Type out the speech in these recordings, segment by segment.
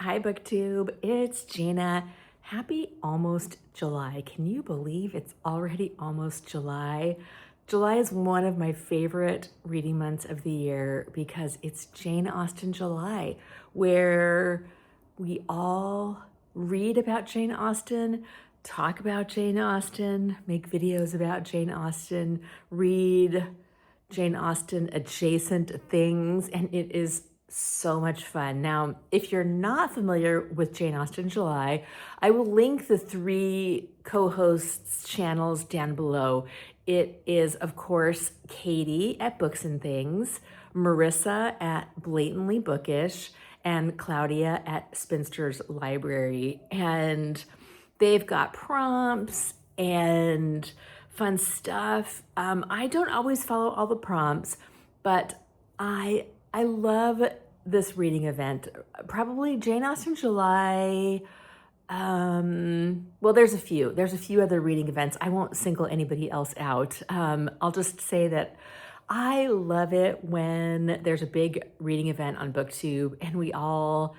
Hi, BookTube. It's Gina. Happy almost July. Can you believe it's already almost July? July is one of my favorite reading months of the year because it's Jane Austen July, where we all read about Jane Austen, talk about Jane Austen, make videos about Jane Austen, read Jane Austen adjacent things, and it is so much fun. Now, if you're not familiar with Jane Austen July, I will link the three co-hosts' channels down below. It is, of course, Katie at Books and Things, Marissa at Blatantly Bookish, and Claudia at Spinster's Library. And they've got prompts and fun stuff. I don't always follow all the prompts, but I love this reading event. Probably Jane Austen July. Well, there's a few other reading events. I won't single anybody else out. I'll just say that I love it when there's a big reading event on BookTube and we all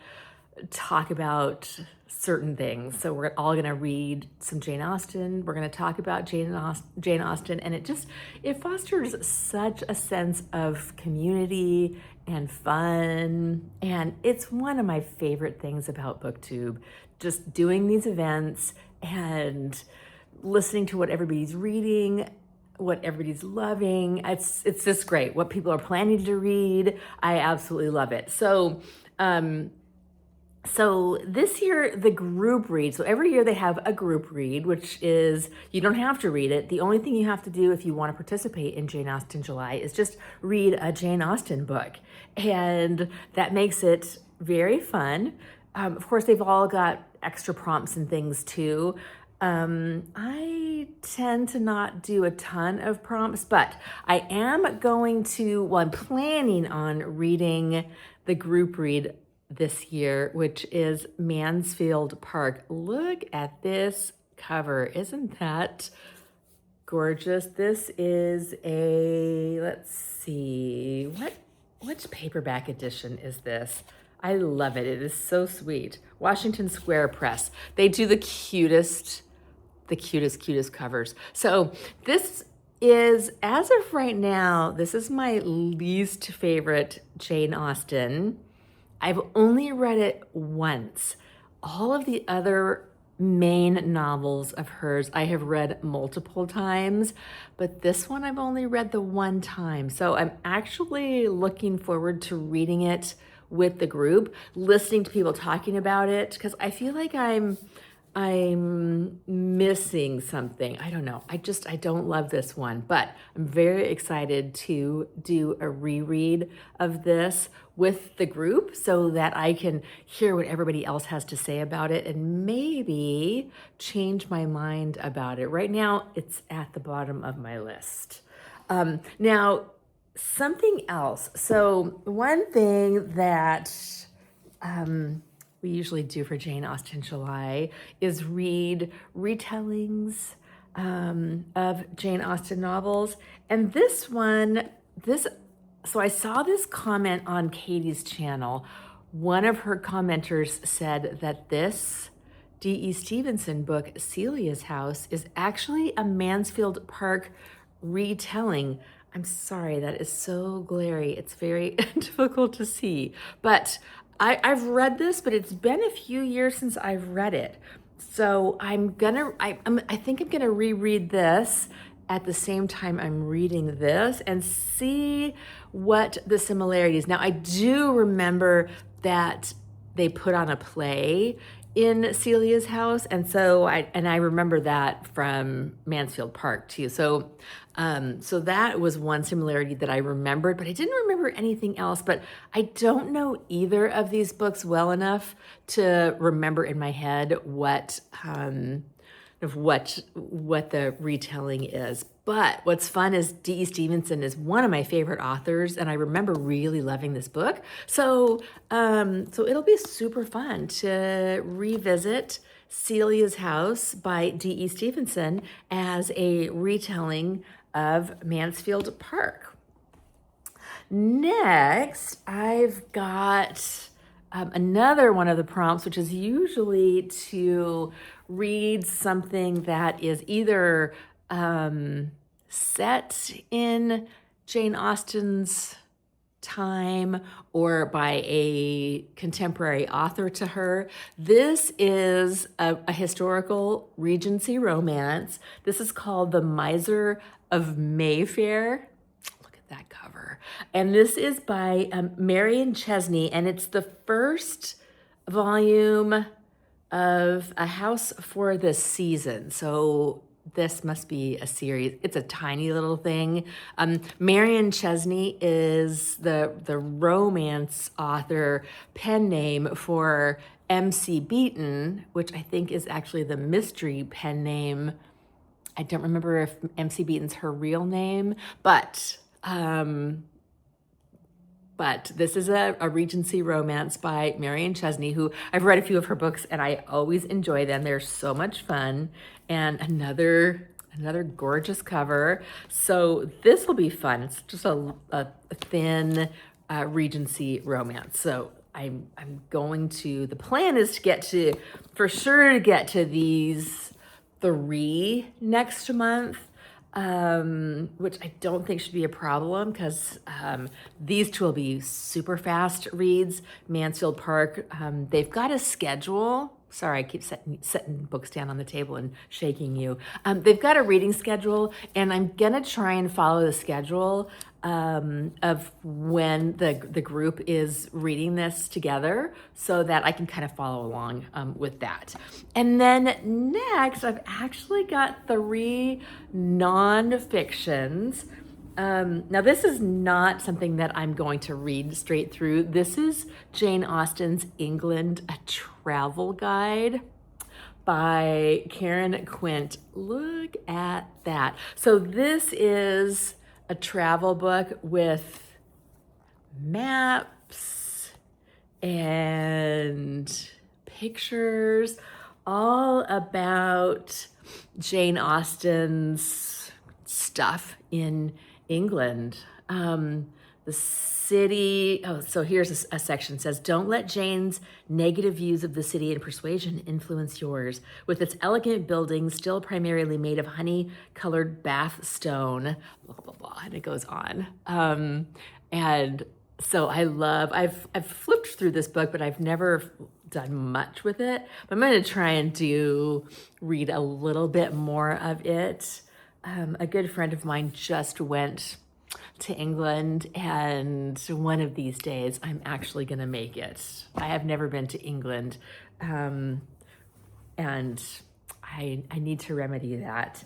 talk about certain things. So we're all going to read some Jane Austen. We're going to talk about Jane Austen, and it fosters such a sense of community and fun. And it's one of my favorite things about BookTube, just doing these events and listening to what everybody's reading, what everybody's loving. It's just great. What people are planning to read, I absolutely love it. So this year, the group read. So every year they have a group read, which is, you don't have to read it. The only thing you have to do if you want to participate in Jane Austen July is just read a Jane Austen book. And that makes it very fun. Of course, they've all got extra prompts and things too. I tend to not do a ton of prompts, but I am I'm planning on reading the group read this year, which is Mansfield Park. Look at this cover. Isn't that gorgeous? This is let's see, which paperback edition is this? I love it. It is so sweet. Washington Square Press. They do the cutest covers. So this is, as of right now, this is my least favorite Jane Austen. I've only read it once. All of the other main novels of hers I have read multiple times, but this one I've only read the one time. So I'm actually looking forward to reading it with the group, listening to people talking about it, because I feel like I'm missing something. I don't know. I don't love this one, but I'm very excited to do a reread of this with the group so that I can hear what everybody else has to say about it and maybe change my mind about it. Right now, it's at the bottom of my list. Now, something else. So one thing that we usually do for Jane Austen July is read retellings of Jane Austen novels. And so I saw this comment on Katie's channel. One of her commenters said that this D.E. Stevenson book, Celia's House, is actually a Mansfield Park retelling. I'm sorry, that is so glary. It's very difficult to see. But I've read this, but it's been a few years since I've read it. So I think I'm gonna reread this at the same time I'm reading this and see what the similarities. Now, I do remember that they put on a play in Celia's House, and I remember that from Mansfield Park too. So that was one similarity that I remembered, but I didn't remember anything else. But I don't know either of these books well enough to remember in my head what the retelling is. But what's fun is D.E. Stevenson is one of my favorite authors, and I remember really loving this book. So it'll be super fun to revisit Celia's House by D.E. Stevenson as a retelling of Mansfield Park. Next, I've got another one of the prompts, which is usually to read something that is either set in Jane Austen's time or by a contemporary author to her. This is a historical Regency romance. This is called The Miser of Mayfair. Look at that cover. And this is by Marion Chesney, and it's the first volume of A House for the Season. So this must be a series. It's a tiny little thing. Marion Chesney is the romance author pen name for M.C. Beaton, which I think is actually the mystery pen name. I don't remember if M.C. Beaton's her real name, but this is a Regency romance by Marion Chesney, who I've read a few of her books and I always enjoy them. They're so much fun. And another gorgeous cover. So this will be fun. It's just a thin Regency romance. So I'm going to, the plan is to get to, for sure to get to these 3 next month. Which I don't think should be a problem because these 2 will be super fast reads. Mansfield Park, they've got a schedule. Sorry, I keep setting books down on the table and shaking you. They've got a reading schedule, and I'm gonna try and follow the schedule of when the group is reading this together so that I can kind of follow along with that. And then next, I've actually got 3 nonfictions. Now, this is not something that I'm going to read straight through. This is Jane Austen's England, a Travel Guide by Karin Quint. Look at that. So this is a travel book with maps and pictures all about Jane Austen's stuff in England. The city, so here's a section that says, don't let Jane's negative views of the city and persuasion influence yours. With its elegant buildings, still primarily made of honey-colored bath stone, blah, blah, blah, and it goes on. And so I've flipped through this book, but I've never done much with it. But I'm going to try and read a little bit more of it. A good friend of mine just went to England, and one of these days I'm actually going to make it. I have never been to England, and I need to remedy that.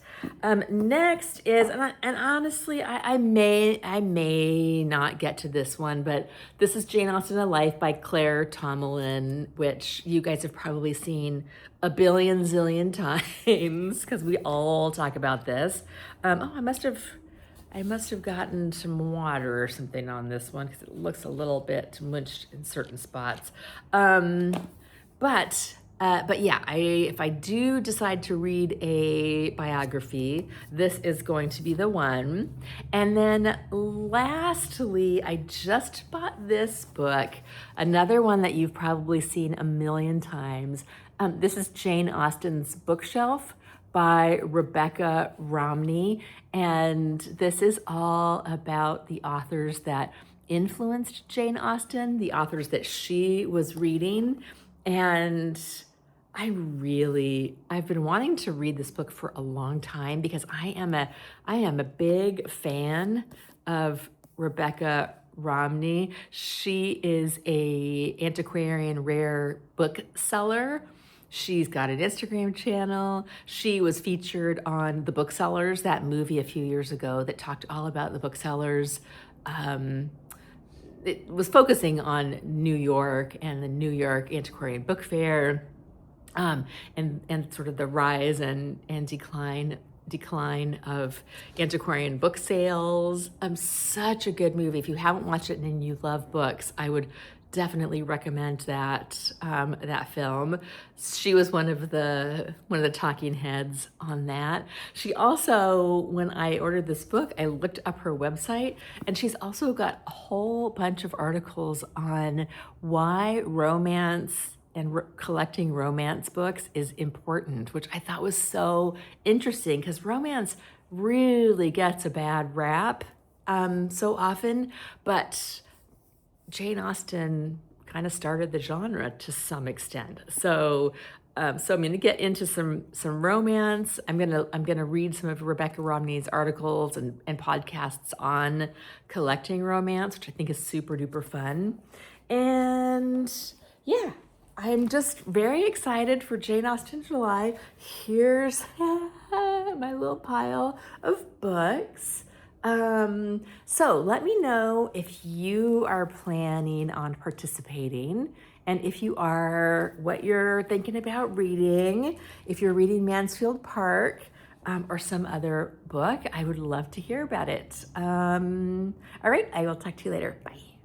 Next is, and honestly, I may not get to this one, but this is Jane Austen, A Life by Claire Tomalin, which you guys have probably seen a billion zillion times because we all talk about this. I must have gotten some water or something on this one because it looks a little bit munched in certain spots. But yeah, if I do decide to read a biography, this is going to be the one. And then lastly, I just bought this book, another one that you've probably seen a million times. This is Jane Austen's Bookshelf by Rebecca Romney. And this is all about the authors that influenced Jane Austen, the authors that she was reading. And I've been wanting to read this book for a long time because I am a big fan of Rebecca Romney. She is a antiquarian rare bookseller. She's got an Instagram channel. She was featured on The Booksellers, that movie a few years ago that talked all about the booksellers. It was focusing on New York and the New York Antiquarian Book Fair, and sort of the rise and decline of antiquarian book sales. Such a good movie. If you haven't watched it and you love books, I would definitely recommend that film. She was one of the talking heads on that. She also, when I ordered this book, I looked up her website, and she's also got a whole bunch of articles on why romance and collecting romance books is important, which I thought was so interesting because romance really gets a bad rap so often, but Jane Austen kind of started the genre to some extent. So I'm going to get into some romance. I'm gonna read some of Rebecca Romney's articles and podcasts on collecting romance, which I think is super duper fun. And yeah, I'm just very excited for Jane Austen July. Here's my little pile of books. So let me know if you are planning on participating, and if you are, what you're thinking about reading. If you're reading Mansfield Park, or some other book, I would love to hear about it. All right, I will talk to you later. Bye.